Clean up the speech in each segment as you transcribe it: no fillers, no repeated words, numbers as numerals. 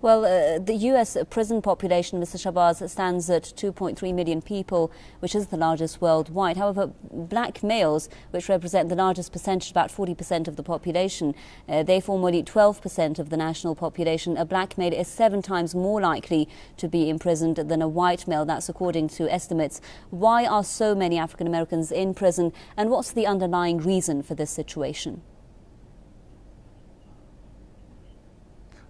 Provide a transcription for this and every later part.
Well, the U.S. prison population, Mr. Shabazz, stands at 2.3 million people, which is the largest worldwide. However, black males, which represent the largest percentage, about 40% of the population, they form only 12% of the national population. A black male is 7 times more likely to be imprisoned than a white male. That's according to estimates. Why are so many African Americans in prison, and what's the underlying reason for this situation?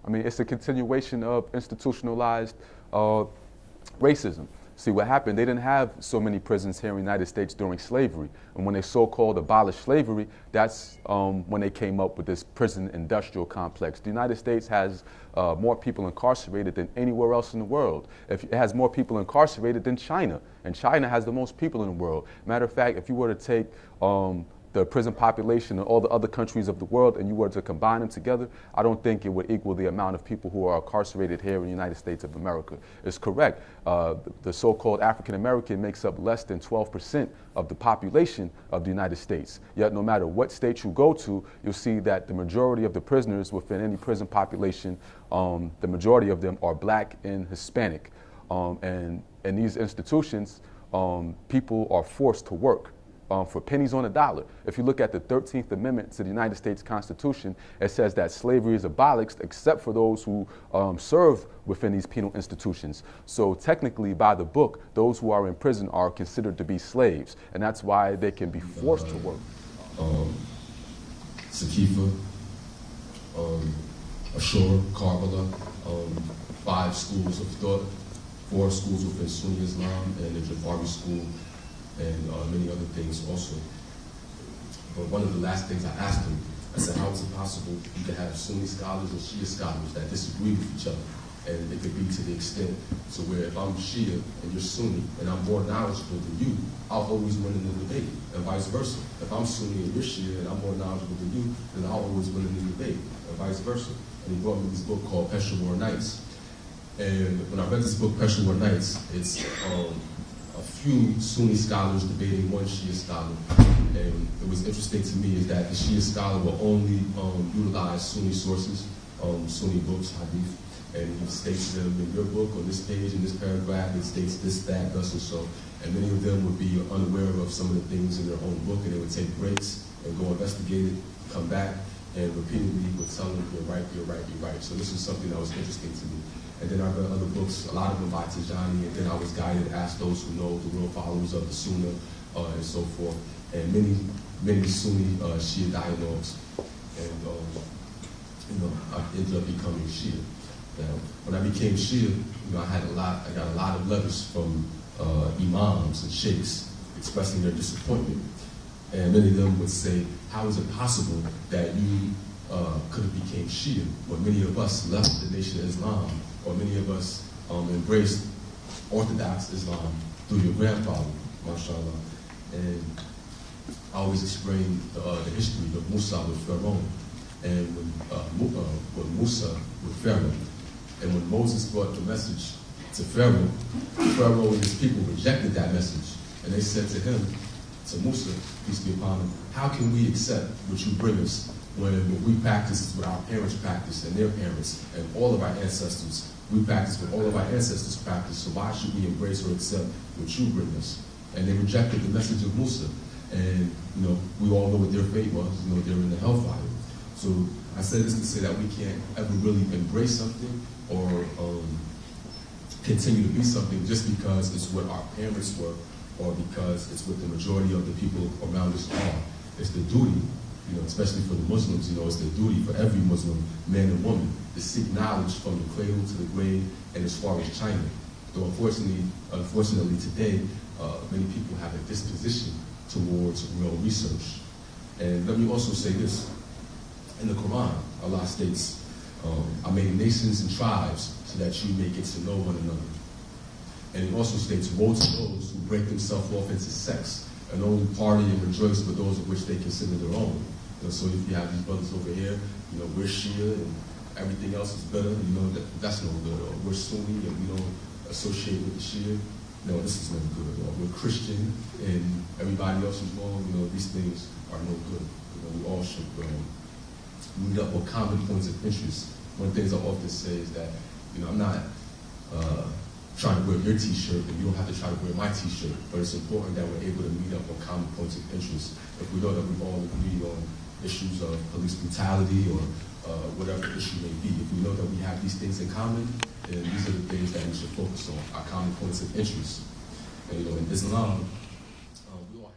I mean, it's a continuation of institutionalized racism. See, what happened, they didn't have so many prisons here in the United States during slavery. And when they so-called abolished slavery, that's when they came up with this prison industrial complex. The United States has more people incarcerated than anywhere else in the world. It has more people incarcerated than China. And China has the most people in the world. Matter of fact, if you were to take the prison population in all the other countries of the world and you were to combine them together, I don't think it would equal the amount of people who are incarcerated here in the United States of America. It's correct. The so-called African American makes up less than 12% of the population of the United States. Yet no matter what state you go to, you'll see that the majority of the prisoners within any prison population, the majority of them are black and Hispanic. And in these institutions, people are forced to work for pennies on a dollar. If you look at the 13th Amendment to the United States Constitution, it says that slavery is abolished except for those who serve within these penal institutions. So technically, by the book, those who are in prison are considered to be slaves, and that's why they can be forced to work. Sakifa, Ashur, Karbala, 5 schools of thought, 4 schools within Sunni Islam, and the Jafari school, and many other things also. But one of the last things I asked him, I said, how is it possible you can have Sunni scholars and Shia scholars that disagree with each other? And it could be to the extent to where if I'm Shia and you're Sunni and I'm more knowledgeable than you, I'll always win in the debate, and vice versa. If I'm Sunni and you're Shia and I'm more knowledgeable than you, then I'll always win in the debate, and vice versa. And he brought me this book called Peshawar Nights. And when I read this book, Peshawar Nights, it's a few Sunni scholars debating one Shia scholar. And it was interesting to me is that the Shia scholar will only utilize Sunni sources, Sunni books, hadith, and he states them in your book, on this page, in this paragraph, it states this, that, thus, and so. And many of them would be unaware of some of the things in their own book, and they would take breaks and go investigate it, come back, and repeatedly would tell them, you're right, you're right, you're right. So this is something that was interesting to me. And then I read other books, a lot of them by Tijani, and then I was guided to ask those who know, the real followers of the Sunnah, and so forth, and many Sunni Shia dialogues. And I ended up becoming Shia. Now, when I became Shia, I got a lot of letters from imams and sheikhs expressing their disappointment. And many of them would say, how is it possible that you could have became Shia when many of us left the Nation of Islam, or many of us embraced Orthodox Islam through your grandfather, mashallah. And I always explain the history of Musa with Pharaoh, and when Musa with Pharaoh, and when Moses brought the message to Pharaoh, Pharaoh and his people rejected that message, and they said to him, to Musa, peace be upon him, how can we accept what you bring us when what we practice is what our parents practice and their parents and all of our ancestors? We practice what all of our ancestors practice, so why should we embrace or accept what you bring us? And they rejected the message of Musa. And we all know what their fate was. They're in the hellfire. So I said this to say that we can't ever really embrace something or continue to be something just because it's what our parents were or because it's what the majority of the people around us are. It's the duty, especially for the Muslims, it's the duty for every Muslim, man and woman, to seek knowledge from the cradle to the grave and as far as China. Though unfortunately today, many people have a disposition towards real research. And let me also say this. In the Quran, Allah states, I made nations and tribes so that you may get to know one another. And it also states, woe to those who break themselves off into sects and only party and rejoice with those of which they consider their own. So if you have these brothers over here, we're Shia and everything else is better, that's no good. Or we're Sunni and we don't associate with the Shia. No, this is no good. Or we're Christian and everybody else is wrong. These things are no good. We all should meet up on common points of interest. One of the things I often say is that I'm not trying to wear your T-shirt, and you don't have to try to wear my T-shirt. But it's important that we're able to meet up on common points of interest. If we know that we've all agreed on issues of police brutality or whatever issue may be, if we know that we have these things in common, then these are the things that we should focus on, our common points of interest. And in Islam, we all have.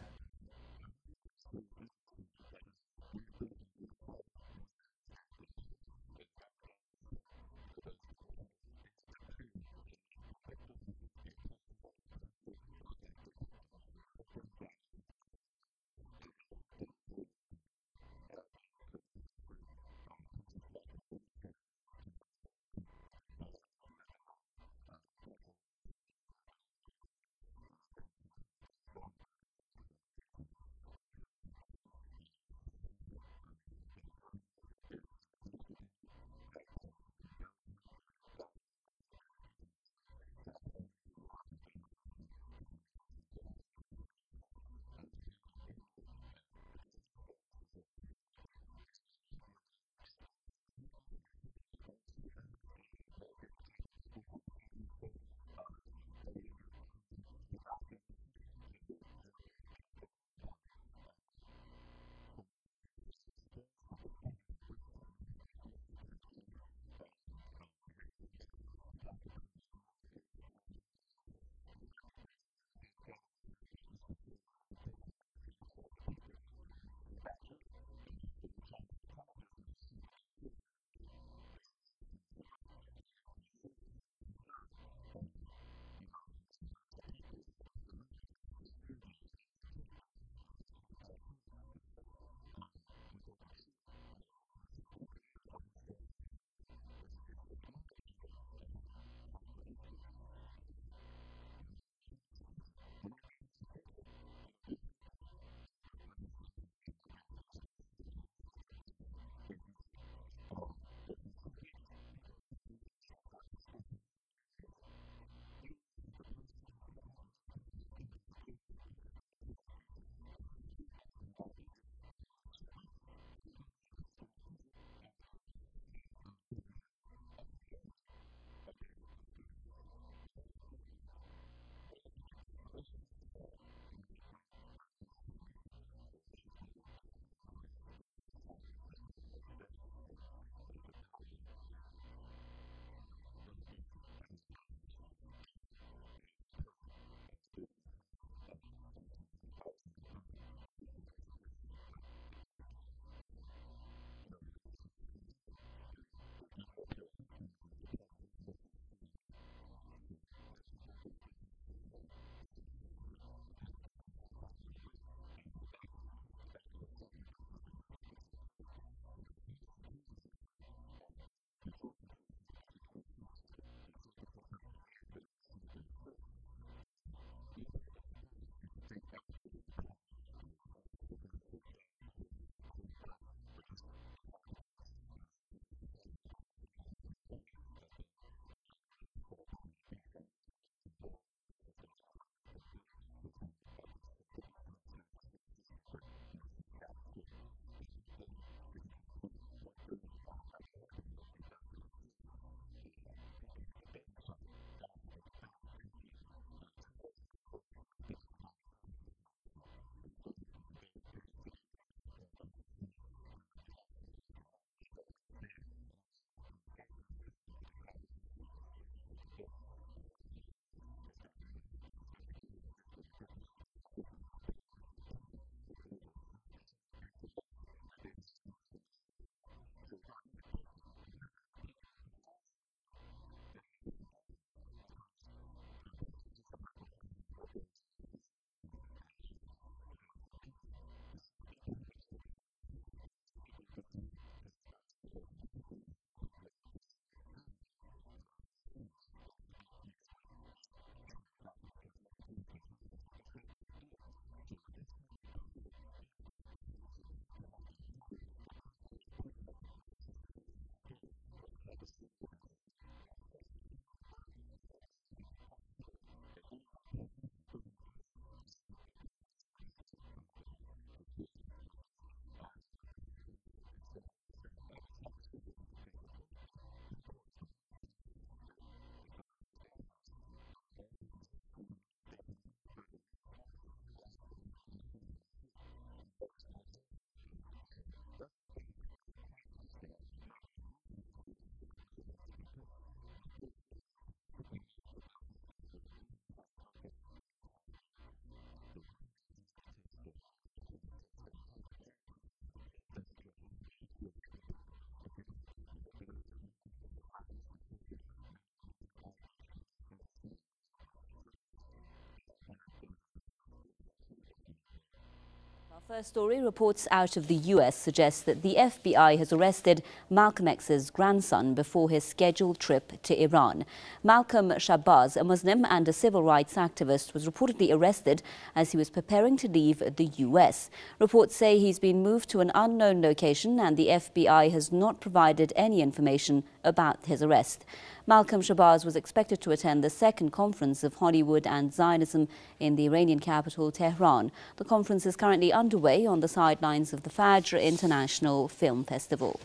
First story, reports out of the US suggest that the FBI has arrested Malcolm X's grandson before his scheduled trip to Iran. Malcolm Shabazz, a Muslim and a civil rights activist, was reportedly arrested as he was preparing to leave the US. Reports say he's been moved to an unknown location and the FBI has not provided any information about his arrest. Malcolm Shabazz was expected to attend the second conference of Hollywood and Zionism in the Iranian capital, Tehran. The conference is currently underway on the sidelines of the Fajr International Film Festival.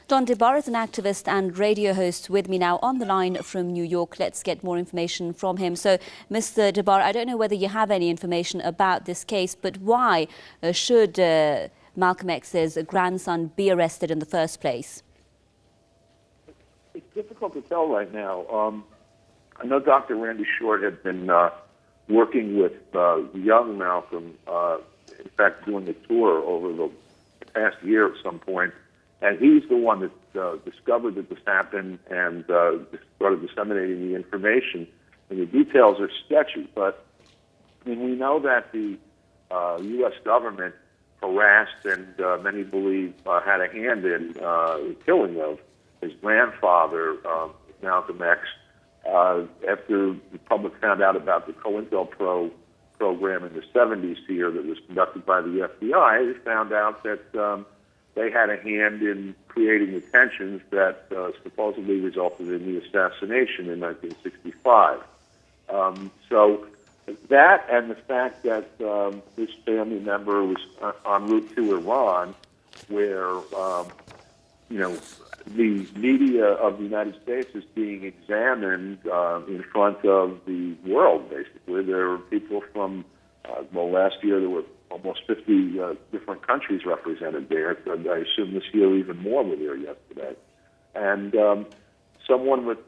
Don DeBar is an activist and radio host with me now on the line from New York. Let's get more information from him. So, Mr. DeBar, I don't know whether you have any information about this case, but why should Malcolm X's grandson be arrested in the first place? It's difficult to tell right now. I know Dr. Randy Short had been working with young Malcolm, in fact, doing a tour over the past year at some point, and he's the one that discovered that this happened and started disseminating the information. And the details are sketchy, but I mean, we know that the U.S. government harassed and many believe had a hand in the killing of his grandfather, Malcolm X, after the public found out about the COINTELPRO program in the 70s here that was conducted by the FBI. They found out that they had a hand in creating the tensions that supposedly resulted in the assassination in 1965. So that and the fact that this family member was en route to Iran, where the media of the United States is being examined in front of the world, basically. There are people from, last year there were almost 50 different countries represented there. And I assume this year even more were there yesterday. And someone with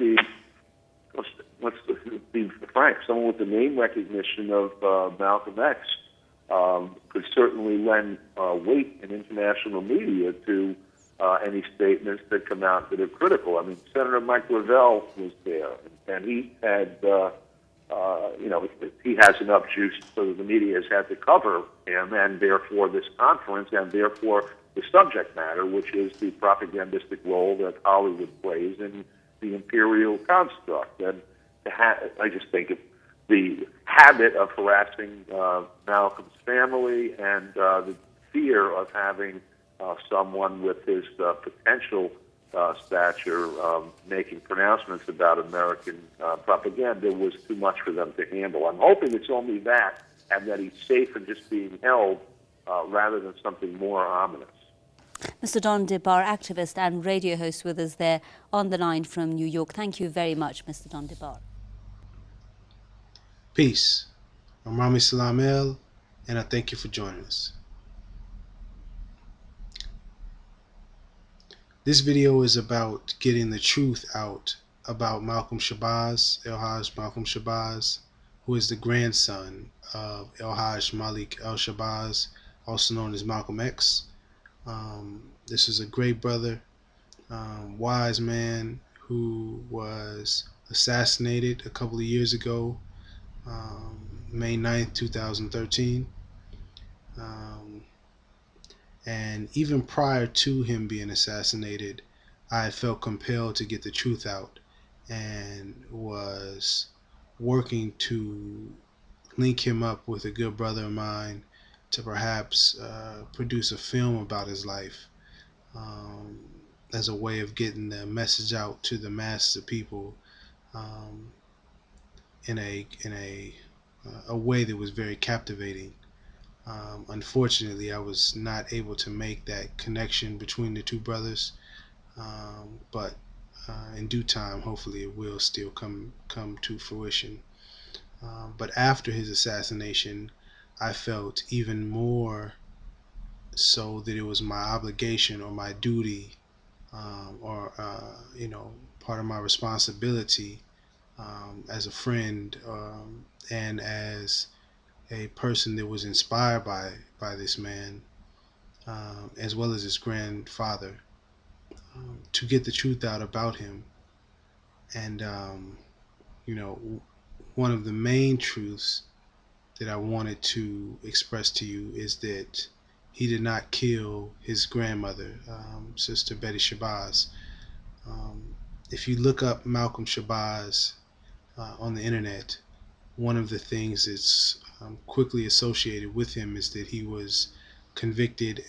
let's be frank, someone with the name recognition of Malcolm X could certainly lend weight in international media to any statements that come out that are critical. I mean, Senator Mike Lavelle was there, and he had, he has enough juice so that the media has had to cover him, and therefore this conference, and therefore the subject matter, which is the propagandistic role that Hollywood plays in the imperial construct. And I just think the habit of harassing Malcolm's family and the fear of having someone with his potential stature making pronouncements about American propaganda was too much for them to handle. I'm hoping it's only that, and that he's safe and just being held rather than something more ominous. Mr. Don DeBar, activist and radio host with us there on the line from New York. Thank you very much, Mr. Don DeBar. Peace. I'm Rami Salam El, and I thank you for joining us. This video is about getting the truth out about Malcolm Shabazz, El-Hajj Malcolm Shabazz, who is the grandson of El-Hajj Malik El-Shabazz, also known as Malcolm X. This is a great brother, wise man who was assassinated a couple of years ago, May 9th, 2013. And even prior to him being assassinated, I felt compelled to get the truth out and was working to link him up with a good brother of mine to perhaps produce a film about his life as a way of getting the message out to the masses of people in a way that was very captivating. Unfortunately, I was not able to make that connection between the two brothers, but in due time, hopefully, it will still come to fruition. But after his assassination, I felt even more so that it was my obligation or my duty, or part of my responsibility as a friend and as a person that was inspired by this man, as well as his grandfather, to get the truth out about him. And one of the main truths that I wanted to express to you is that he did not kill his grandmother, Sister Betty Shabazz. Um, if you look up Malcolm Shabazz on the internet, one of the things that's quickly associated with him is that he was convicted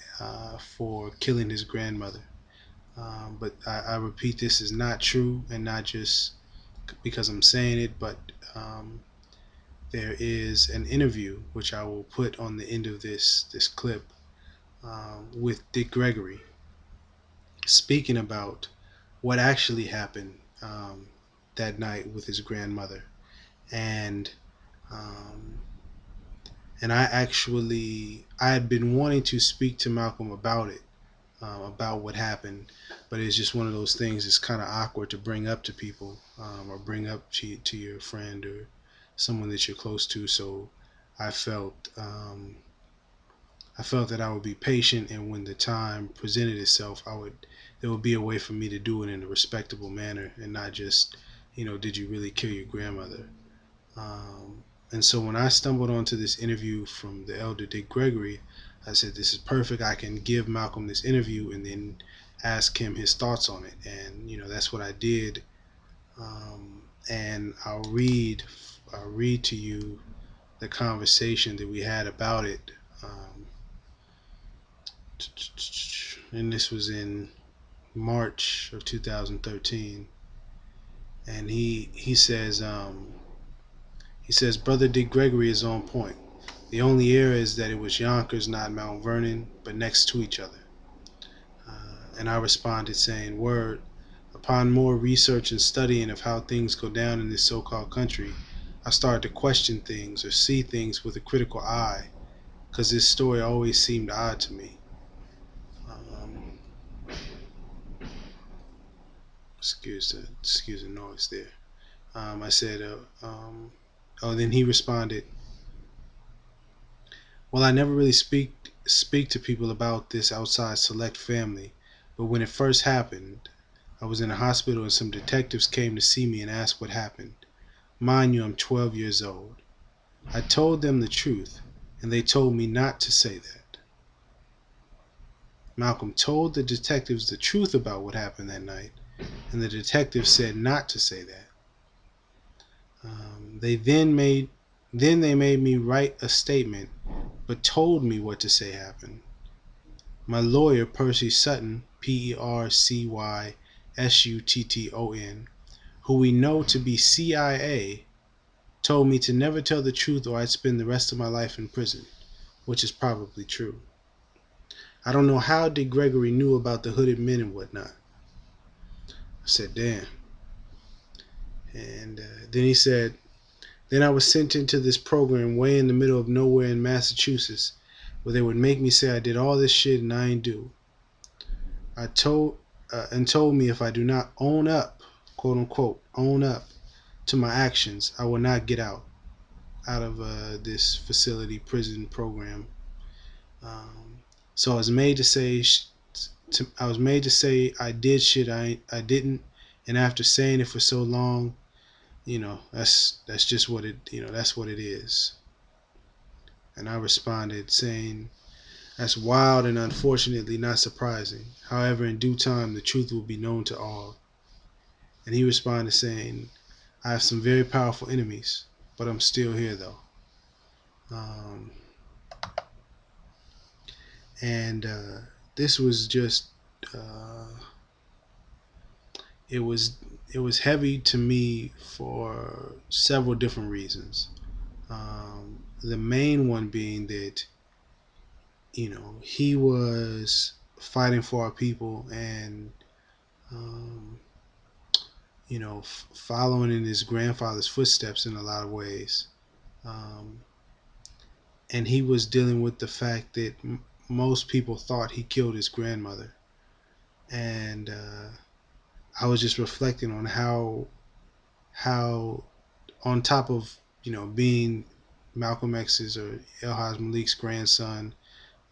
for killing his grandmother. But I repeat, this is not true, and not just because I'm saying it, but there is an interview which I will put on the end of this clip with Dick Gregory speaking about what actually happened that night with his grandmother, and um, I had been wanting to speak to Malcolm about what happened, but it's just one of those things that's kind of awkward to bring up to people, or bring up to your friend or someone that you're close to. So I felt um, I felt that I would be patient, and when the time presented itself, there would be a way for me to do it in a respectable manner, and not just, did you really kill your grandmother? And so when I stumbled onto this interview from the elder Dick Gregory, I said, this is perfect. I can give Malcolm this interview and then ask him his thoughts on it. And, that's what I did. And I'll read to you the conversation that we had about it. And this was in March of 2013. And he says, Brother Dick Gregory is on point. The only error is that it was Yonkers, not Mount Vernon, but next to each other. And I responded saying, word, upon more research and studying of how things go down in this so-called country, I started to question things or see things with a critical eye, because this story always seemed odd to me. Excuse the noise there. I said, then he responded, well, I never really speak to people about this outside select family, but when it first happened, I was in a hospital and some detectives came to see me and asked what happened. Mind you, I'm 12 years old. I told them the truth, and they told me not to say that. Malcolm told the detectives the truth about what happened that night, and the detectives said not to say that. They then made me write a statement, but told me what to say happened. My lawyer, Percy Sutton, PercySutton, who we know to be CIA, told me to never tell the truth or I'd spend the rest of my life in prison, which is probably true. I don't know how Dick Gregory knew about the hooded men and whatnot. I said, damn. And then he said, then I was sent into this program way in the middle of nowhere in Massachusetts, where they would make me say I did all this shit and I ain't do. Told me if I do not own up, quote unquote, own up to my actions, I will not get out of this facility prison program. So I was made to say I did shit I didn't, and after saying it for so long, that's just what that's what it is. And I responded saying, that's wild and unfortunately not surprising. However, in due time, the truth will be known to all. And he responded saying, I have some very powerful enemies, but I'm still here though. And this was just, it was heavy to me for several different reasons. The main one being that, he was fighting for our people and, following in his grandfather's footsteps in a lot of ways. And he was dealing with the fact that most people thought he killed his grandmother. And I was just reflecting on how on top of, being Malcolm X's or El-Haj Malik's grandson,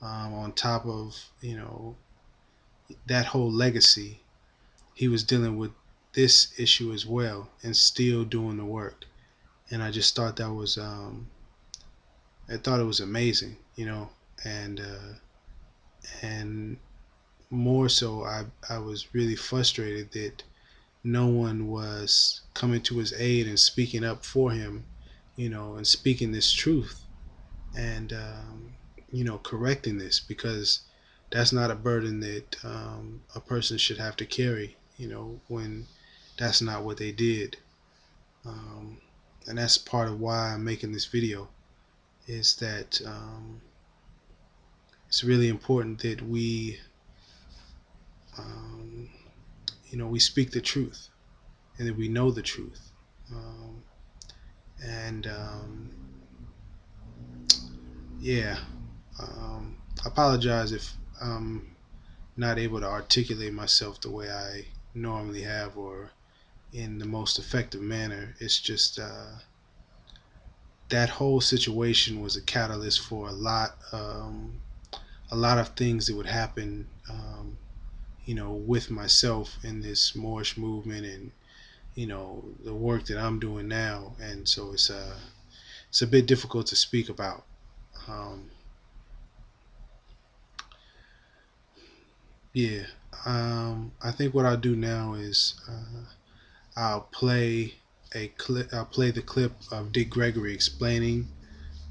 on top of, that whole legacy, he was dealing with this issue as well and still doing the work. And I just thought that was I thought it was amazing, and more so, I was really frustrated that no one was coming to his aid and speaking up for him, and speaking this truth and correcting this, because that's not a burden that a person should have to carry, when that's not what they did. Um, and that's part of why I'm making this video, is that it's really important that um, we speak the truth and that we know the truth. Um, and yeah, I apologize if I'm not able to articulate myself the way I normally have, or in the most effective manner. It's just that whole situation was a catalyst for a lot of things that would happen, with myself in this Moorish movement, and the work that I'm doing now. And so it's a bit difficult to speak about. Um, yeah, I think what I'll do now is I'll play a clip. I'll play the clip of Dick Gregory explaining,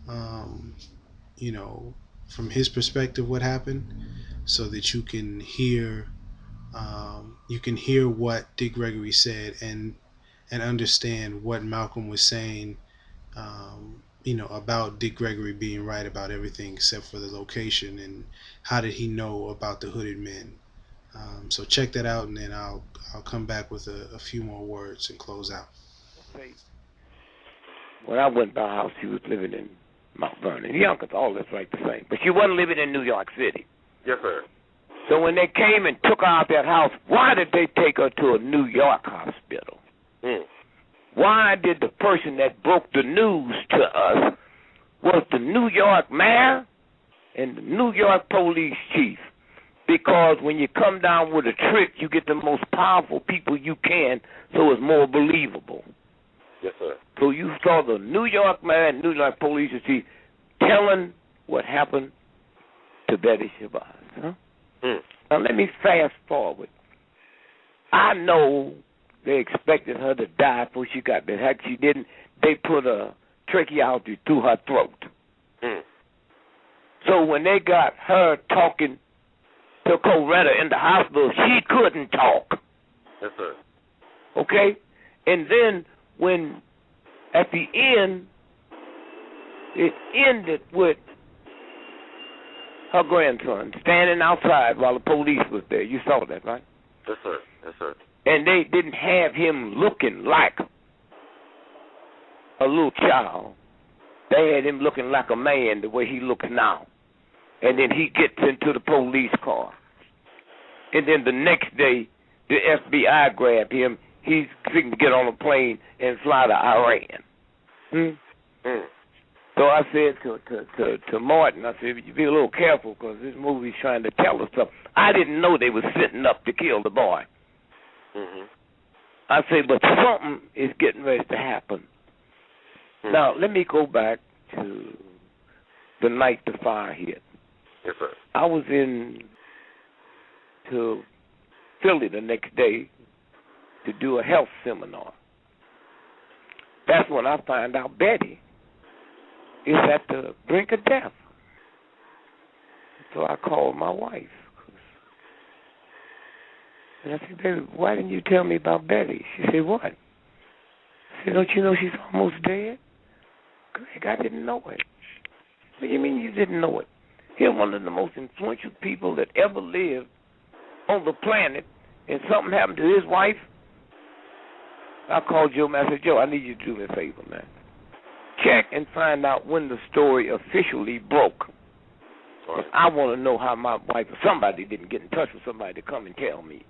um, you know, from his perspective what happened, so that you can hear what Dick Gregory said, and understand what Malcolm was saying, about Dick Gregory being right about everything except for the location, and how did he know about the hooded men. So check that out, and then I'll come back with a few more words and close out. When I went by her house, she was living in Mount Vernon. Yonkers, all that's right the same. But she wasn't living in New York City. Yes, sir. So when they came and took her out that house, why did they take her to a New York hospital? Why did the person that broke the news to us was the New York mayor and the New York police chief? Because when you come down with a trick, you get the most powerful people you can, so it's more believable. Yes, sir. So you saw the New York mayor and New York police chief telling what happened to Betty Shabazz. Huh? Now let me fast forward. I know they expected her to die before she got there. Heck, she didn't. They put a tracheotomy through her throat. So when they got her talking to Coretta in the hospital, she couldn't talk. Yes, sir. Okay? And then when, at the end, it ended with her grandson standing outside while the police was there. You saw that, right? Yes, sir. Yes, sir. And they didn't have him looking like a little child. They had him looking like a man the way he looks now. And then he gets into the police car. And then the next day, the FBI grabbed him. He's going to get on a plane and fly to Iran. So I said to Martin, I said, you be a little careful, because this movie's trying to tell us something. I didn't know they were setting up to kill the boy. I said, but something is getting ready to happen. Now, let me go back to the night the fire hit. Yes, sir. I was in to Philly the next day to do a health seminar. That's when I find out Betty is at the brink of death. So I called my wife. And I said, baby, why didn't you tell me about Betty? She said, what? I said, don't you know she's almost dead? Greg, I didn't know it. What do you mean you didn't know it? He's one of the most influential people that ever lived on the planet, and something happened to his wife. I called Joe and I said, Joe, I need you to do me a favor, man. Check and find out when the story officially broke. Right. I want to know how my wife or somebody didn't get in touch with somebody to come and tell me.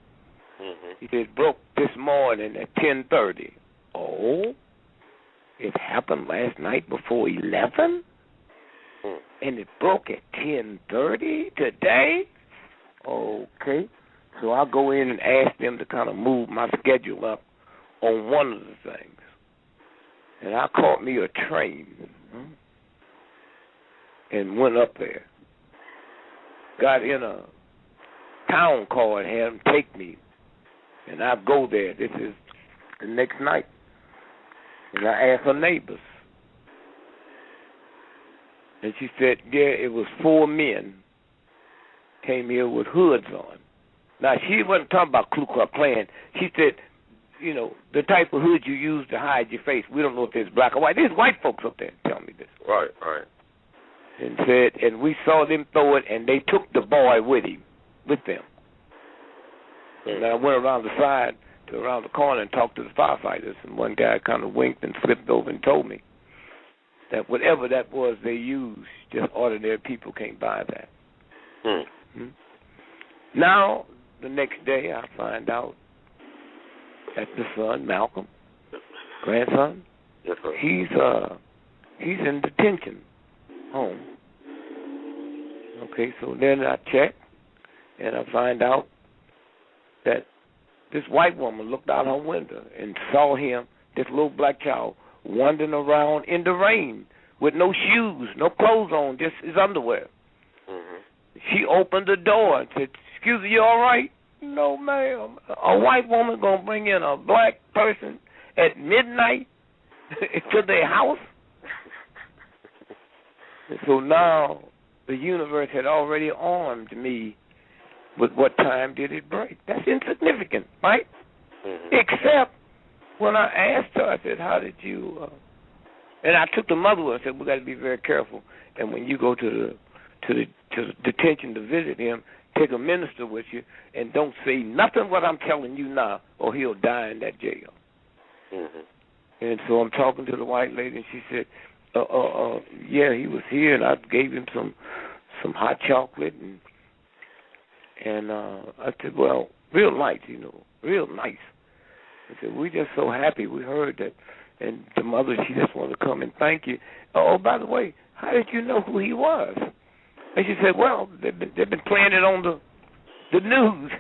He said, it broke this morning at 10:30. Oh, it happened last night before 11? And it broke at 10:30 today? Okay. So I'll go in and ask them to kind of move my schedule up on one of the things. And I caught me a train and went up there. Got in a town car and had them take me. And I go there. This is the next night. And I asked her neighbors. And she said, yeah, it was 4 men came here with hoods on. Now, she wasn't talking about Ku Klux Klan. She said, you know, the type of hood you use to hide your face. We don't know if there's black or white. There's white folks up there telling me this. Right. And said, and we saw them throw it, and they took the boy with them. And I went around the side to around the corner and talked to the firefighters, and one guy kind of winked and flipped over and told me that whatever that was they used, just ordinary people can't buy that. Hmm? Now, the next day, I find out that the son, Malcolm, grandson, yes, sir. he's in detention home. Okay, so then I check, and I find out that this white woman looked out her window and saw him, this little black child, wandering around in the rain with no shoes, no clothes on, just his underwear. Mm-hmm. She opened the door and said, excuse me, you all right? No, ma'am. A white woman going to bring in a black person at midnight to their house? And so now the universe had already armed me with what time did it break. That's insignificant, right? Mm-hmm. Except when I asked her, I said, how did you... and I took the mother with her and said, we got to be very careful. And when you go to the detention to visit him, take a minister with you and don't say nothing what I'm telling you now, or he'll die in that jail. Mm-hmm. And so I'm talking to the white lady, and she said, yeah, he was here, and I gave him some hot chocolate, and I said, well, real nice, you know, real nice. I said, we're just so happy we heard that, and the mother, she just wanted to come and thank you. Oh, by the way, how did you know who he was? And she said, well, they've been playing it on the news.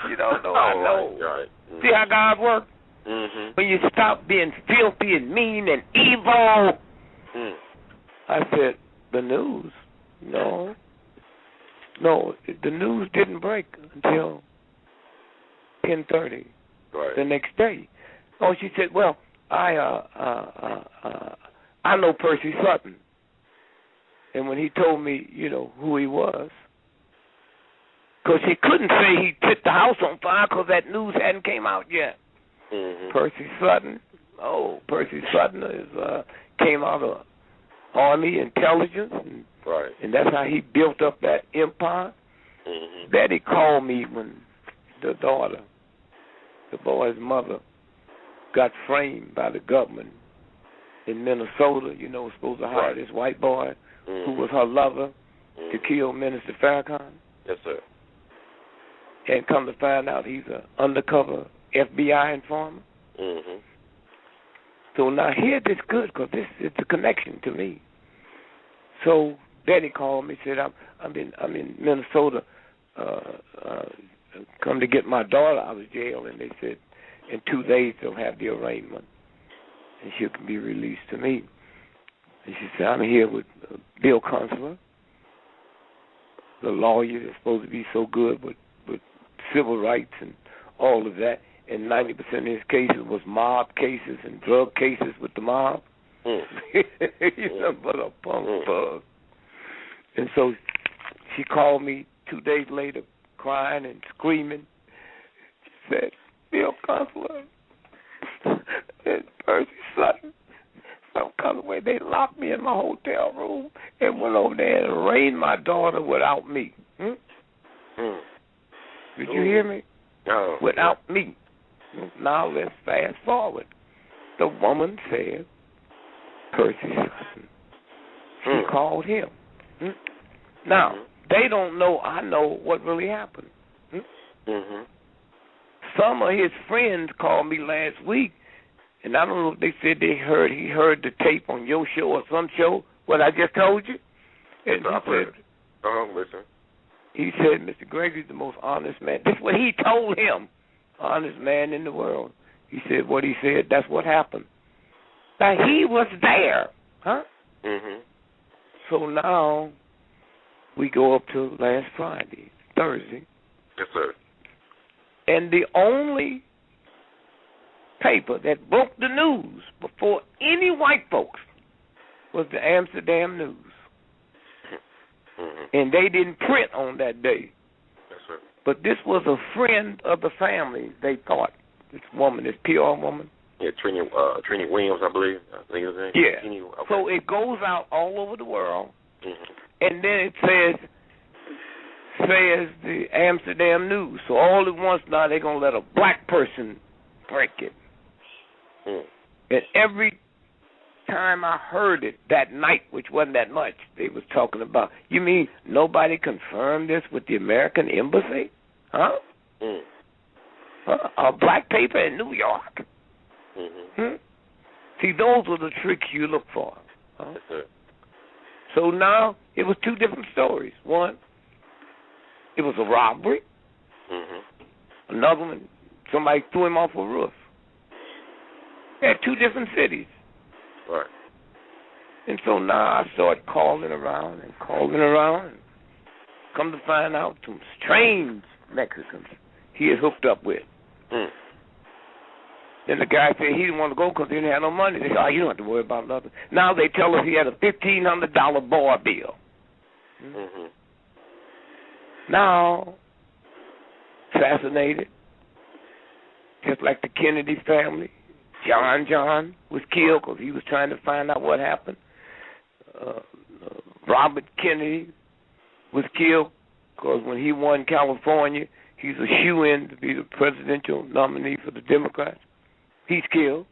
She don't know, I know. Right. Mm-hmm. See how God works? Mm-hmm. When you stop being filthy and mean and evil. Mm. I said, the news? No, the news didn't break until 10:30 the next day. Oh, she said, well, I know Percy Sutton. And when he told me, you know, who he was, because he couldn't say he set the house on fire because that news hadn't came out yet. Mm-hmm. Percy Sutton. Oh, Percy Sutton came out of Army intelligence, and that's how he built up that empire. Mm-hmm. Betty called me when the daughter, the boy's mother, got framed by the government in Minnesota. You know, was supposed to hire this white boy who was her lover to kill Minister Farrakhan. Yes, sir. And come to find out he's an undercover FBI informer. Mm-hmm. So now here this good because this is a connection to me. So Betty called me, said I'm in Minnesota, come to get my daughter out of jail, and they said in 2 days they'll have the arraignment, and she can be released to me. And she said, I'm here with Bill Consular, the lawyer that's supposed to be so good with civil rights and all of that. And 90% of his cases was mob cases and drug cases with the mob. He's nothing but a punk bug. And so she called me 2 days later crying and screaming. She said, Bill Consular and Percy Sutton, some kind of way, they locked me in my hotel room and went over there and arraigned my daughter without me. Did you hear me? No. Without me. Now let's fast forward. The woman said, Percy Sutton. She called him. Now, they don't know, I know what really happened. Some of his friends called me last week, and I don't know if they said he heard the tape on your show or some show, what I just told you. And listen. He said, Mr. Gregory's the most honest man. This is what he told him. Honest man in the world. He said what he said, that's what happened. Now, he was there. Huh? So now we go up to last Friday, Thursday. Yes, sir. And the only paper that broke the news before any white folks was the Amsterdam News. Mm-hmm. And they didn't print on that day. Yes, sir. But this was a friend of the family, they thought. This woman, this PR woman. Yeah, Trini Williams, I believe. I think it was her name. Yeah. Okay. So it goes out all over the world. Mm-hmm. And then it says the Amsterdam News. So all at once now they're going to let a black person break it. Mm. And every time I heard it that night, which wasn't that much, they was talking about, you mean nobody confirmed this with the American Embassy? Huh? Mm. A black paper in New York? Mm-hmm. See, those were the tricks you look for. Huh? Yes, sir. So now it was two different stories. One, it was a robbery. Mm-hmm. Another one, somebody threw him off a roof. They had two different cities. Right. And so now I started calling around. And come to find out some strange Mexicans he had hooked up with. Mm. Then the guy said he didn't want to go because he didn't have no money. They said, you don't have to worry about nothing. Now they tell us he had a $1,500 bar bill. Mm-hmm. Now, assassinated, just like the Kennedy family. John was killed because he was trying to find out what happened. Robert Kennedy was killed because when he won California, he's a shoo-in to be the presidential nominee for the Democrats. He's killed.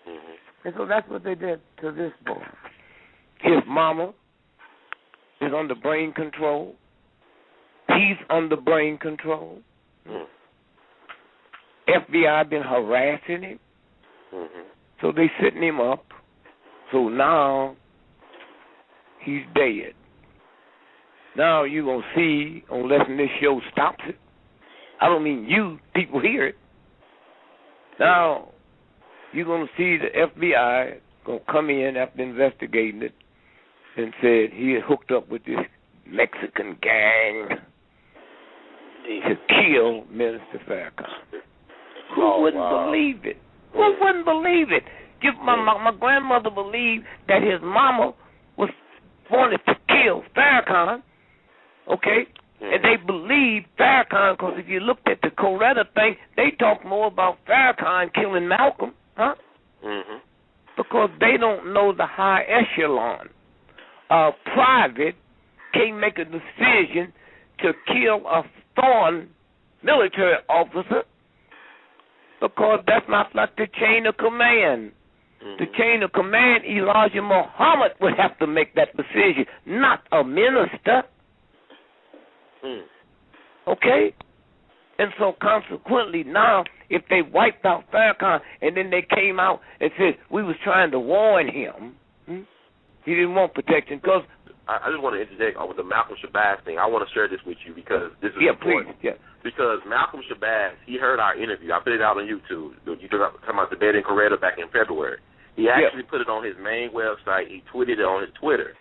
Mm-hmm. And so that's what they did to this boy. His mama is under brain control. He's under brain control. Mm. FBI been harassing him. Mm-hmm. So they setting him up. So now he's dead. Now you're going to see, unless this show stops it, I don't mean you, people hear it. Now you're going to see the FBI going to come in after investigating it and said he had hooked up with this Mexican gang to kill Minister Farrakhan. Who wouldn't believe it? Who wouldn't believe it? My grandmother believed that his mama wanted to kill Farrakhan, okay? And they believed Farrakhan because if you looked at the Coretta thing, they talk more about Farrakhan killing Malcolm, huh? Mm-hmm. Because they don't know the high echelon. A private can't make a decision to kill a foreign military officer because that's not like the chain of command. Mm-hmm. The chain of command, Elijah Muhammad would have to make that decision, not a minister. Mm. Okay? And so consequently now, if they wiped out Farrakhan and then they came out and said, we was trying to warn him, he didn't want protection because... I just want to interject with the Malcolm Shabazz thing. I want to share this with you because this is important. Please, yeah. Because Malcolm Shabazz, he heard our interview. I put it out on YouTube. You talking about the bed in Coretta back in February. He actually put it on his main website. He tweeted it on his Twitter.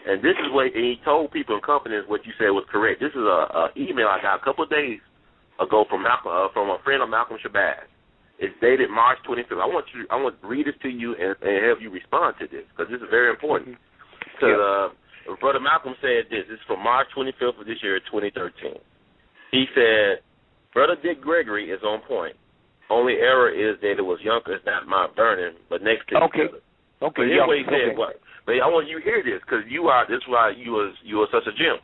And this is what he told people and companies what you said was correct. This is a email I got a couple of days ago from a friend of Malcolm Shabazz. It's dated March 25th. I want to read this to you and have you respond to this because this is very important. Because Brother Malcolm said this. This is from March 25th of this year, 2013. He said, Brother Dick Gregory is on point. Only error is that it was Yonkers, not Mount Vernon, but next to each other. Okay. But here's what he said. What? But I want you to hear this because this is why you are such a gem.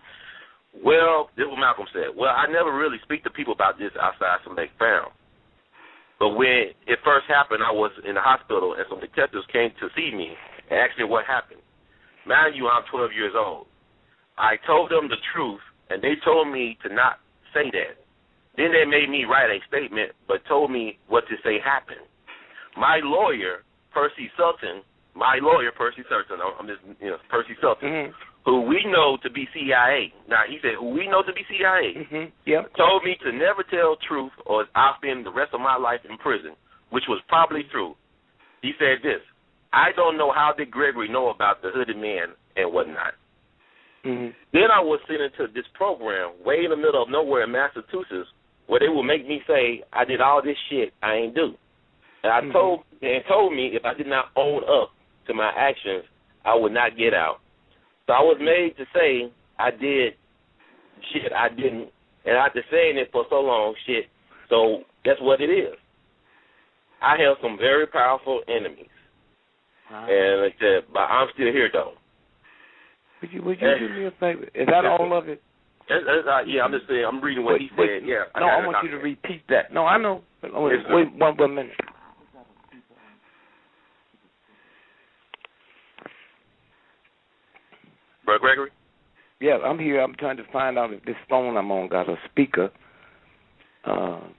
Well, this is what Malcolm said. Well, I never really speak to people about this outside some Lake Found. But when it first happened, I was in the hospital, and some detectives came to see me and asked me what happened. Mind you, I'm 12 years old. I told them the truth, and they told me to not say that. Then they made me write a statement, but told me what to say happened. My lawyer, Percy Sultan, Percy Sultan, who we know to be CIA. Now, he said, who we know to be CIA, told me to never tell truth or I'll spend the rest of my life in prison, which was probably true. He said this, I don't know how did Gregory know about the hooded man and whatnot. Mm-hmm. Then I was sent into this program way in the middle of nowhere in Massachusetts where they would make me say I did all this shit I ain't do. And I told me if I did not own up to my actions, I would not get out. So I was made to say I did shit I didn't, and after saying it for so long, shit, so that's what it is. I have some very powerful enemies. And like I said, but I'm still here, though. Would you do me a favor? Is that all of it? Yeah, I'm just saying, I'm reading what he said. Yeah. I want you to repeat that. No, I know. Wait one minute. Brother Gregory? Yeah, I'm here. I'm trying to find out if this phone I'm on got a speaker.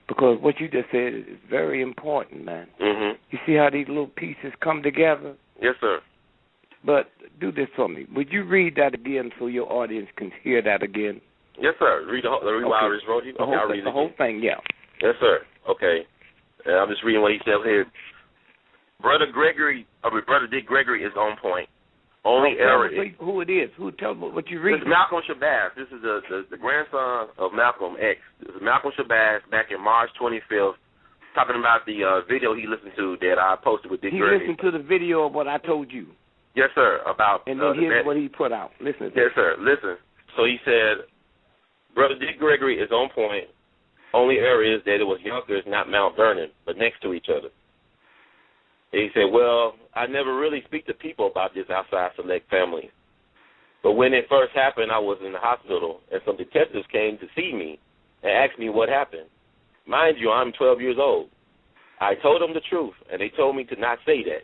Because what you just said is very important, man. Mm-hmm. You see how these little pieces come together? Yes, sir. But do this for me. Would you read that again so your audience can hear that again? Yes, sir. Read what I just wrote you. The whole thing, yeah. Yes, sir. Okay. I'm just reading what he said here. Brother Dick Gregory is on point. Only error is who it is. Tell me what you read. This is Malcolm Shabazz. This is the grandson of Malcolm X. This is Malcolm Shabazz back in March 25th, talking about the video he listened to that I posted with Dick Gregory. He listened to the video of what I told you. Yes, sir. About and then here's what he put out. Listen. Yes, sir. Listen. So he said, Brother Dick Gregory is on point. Only error is that it was Yonkers, not Mount Vernon, but next to each other. And he said, well, I never really speak to people about this outside select families. But when it first happened, I was in the hospital, and some detectives came to see me and asked me what happened. Mind you, I'm 12 years old. I told them the truth, and they told me to not say that.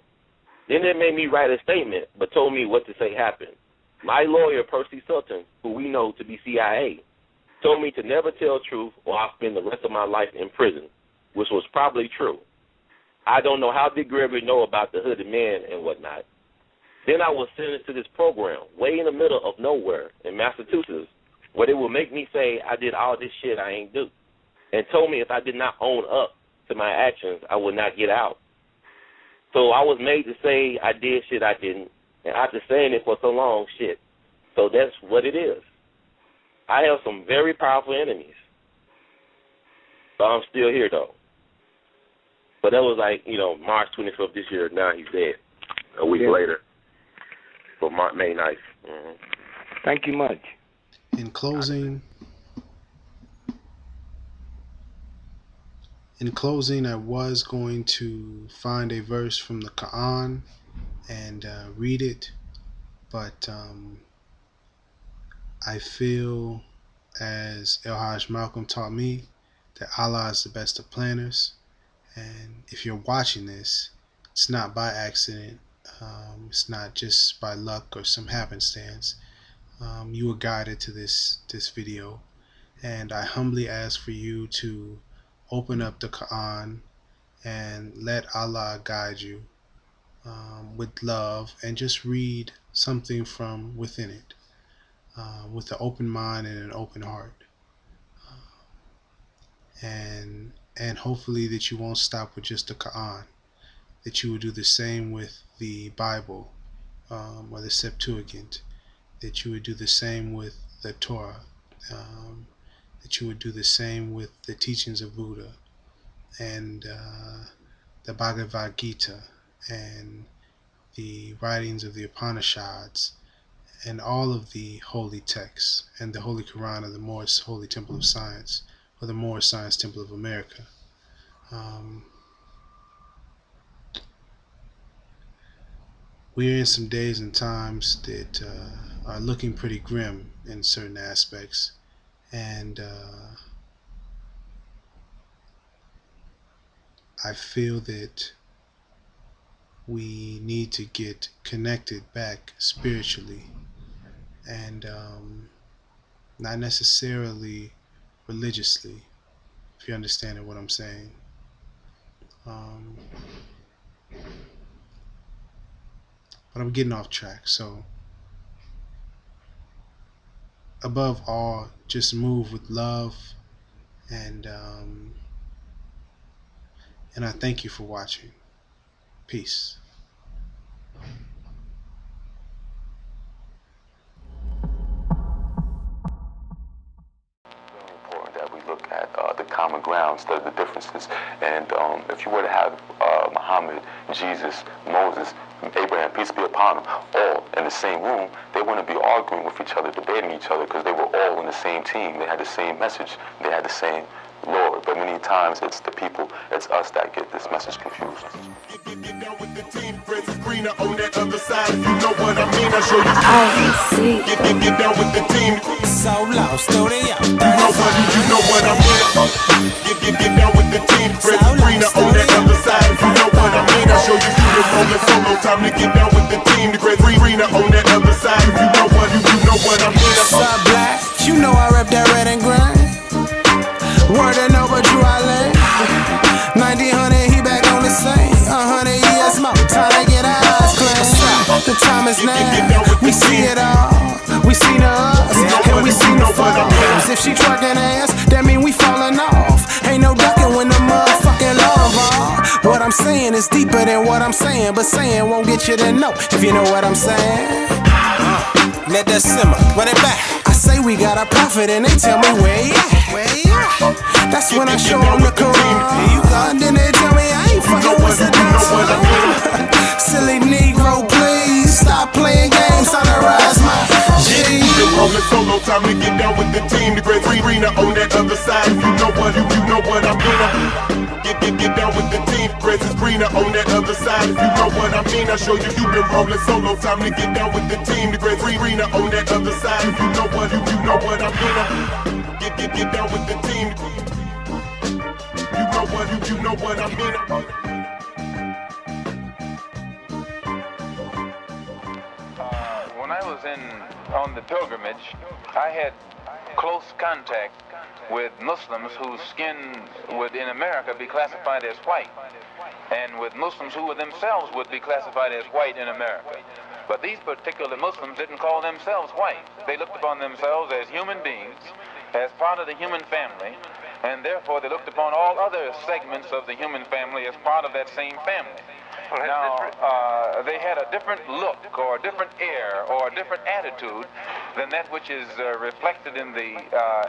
Then they made me write a statement, but told me what to say happened. My lawyer, Percy Sutton, who we know to be CIA, told me to never tell truth or I'll spend the rest of my life in prison, which was probably true. I don't know how Dick Gregory know about the hooded man and whatnot. Then I was sent into this program way in the middle of nowhere in Massachusetts where they would make me say I did all this shit I ain't do and told me if I did not own up to my actions, I would not get out. So I was made to say I did shit I didn't, and after saying it for so long, shit. So that's what it is. I have some very powerful enemies. But I'm still here, though. But that was like, March 25th this year. Now he's dead. A week later. For May 9th. Mm-hmm. Thank you much. In closing, I was going to find a verse from the Quran and read it, but I feel, as El Hajj Malcolm taught me, that Allah is the best of planners. And if you're watching this, it's not by accident. It's not just by luck or some happenstance. You were guided to this video, and I humbly ask for you to open up the Quran and let Allah guide you with love, and just read something from within it with an open mind and an open heart. And hopefully that you won't stop with just the Quran, that you will do the same with the Bible or the Septuagint, that you would do the same with the Torah, that you would do the same with the teachings of Buddha and the Bhagavad Gita and the writings of the Upanishads and all of the holy texts and the Holy Quran of the Moor Holy Temple of Science, or the Moor Science Temple of America. We're in some days and times that are looking pretty grim in certain aspects, and I feel that we need to get connected back spiritually, and not necessarily religiously, if you understand what I'm saying. But I'm getting off track. So above all, just move with love, and I thank you for watching. Peace. instead of the differences. And if you were to have Muhammad, Jesus, Moses, Abraham, peace be upon them, all in the same room, they wouldn't be arguing with each other, debating each other, because they were all in the same team. They had the same message. They had the same Lord. But many times it's the people, it's us that get this message confused. Get down with the team, presence greener on that other side. If you know what I mean, I'll show you. Get down with the team. So low, studio. You know what I mean. Get down with the team, presence greener on that other side. If you know what I mean, I'll show you. You rolling solo, time to get down with the team. The grass greener on that other side. If you know what I mean. Sub black, you know I rep that red and green. Word and over Drew Island. 1900, he back on the scene. 100 years more, time to get our eyes clean. The time is now, we see it all. We seen us, and we seen the falls. If she twerking ass, that mean we falling off. Ain't no ducking when the motherfucking love off. What I'm saying is deeper than what I'm saying, but saying won't get you to know, if you know what I'm saying. Let that simmer, run it back. I say we got a prophet and they tell me where he at. That's when I show them the Quran. Then they tell me I ain't fucking with Saddam. Silly Negro, please stop playing games on the rise, my G. Rolling solo, time to get down with the team. The great greener on that other side. If you know what I mean. Get down with the team. Grass is greener on that other side. If you know what I mean, I'll show you. You been rolling solo, time to get down with the team. The grass greener on that other side. If you know what I mean. Get down with the team. You know what I mean. When I was on the pilgrimage, I had close contact with Muslims whose skin would in America be classified as white, and with Muslims who themselves would be classified as white in America. But these particular Muslims didn't call themselves white. They looked upon themselves as human beings, as part of the human family, and therefore they looked upon all other segments of the human family as part of that same family. Now, they had a different look or a different air or a different attitude than that which is reflected in the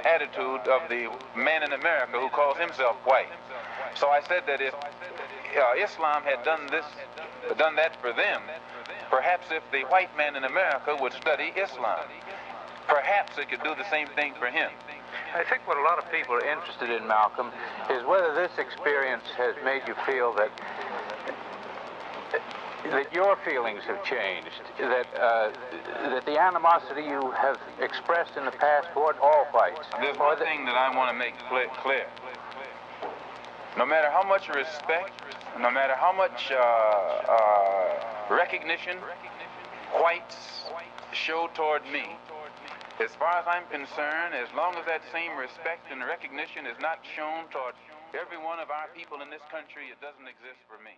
attitude of the man in America who calls himself white. So I said that if Islam had done that for them, perhaps if the white man in America would study Islam, perhaps it could do the same thing for him. I think what a lot of people are interested in, Malcolm, is whether this experience has made you feel that your feelings have changed, that the animosity you have expressed in the past toward all whites. There's one thing that I want to make clear. No matter how much respect, no matter how much recognition whites show toward me, as far as I'm concerned, as long as that same respect and recognition is not shown toward every one of our people in this country, it doesn't exist for me.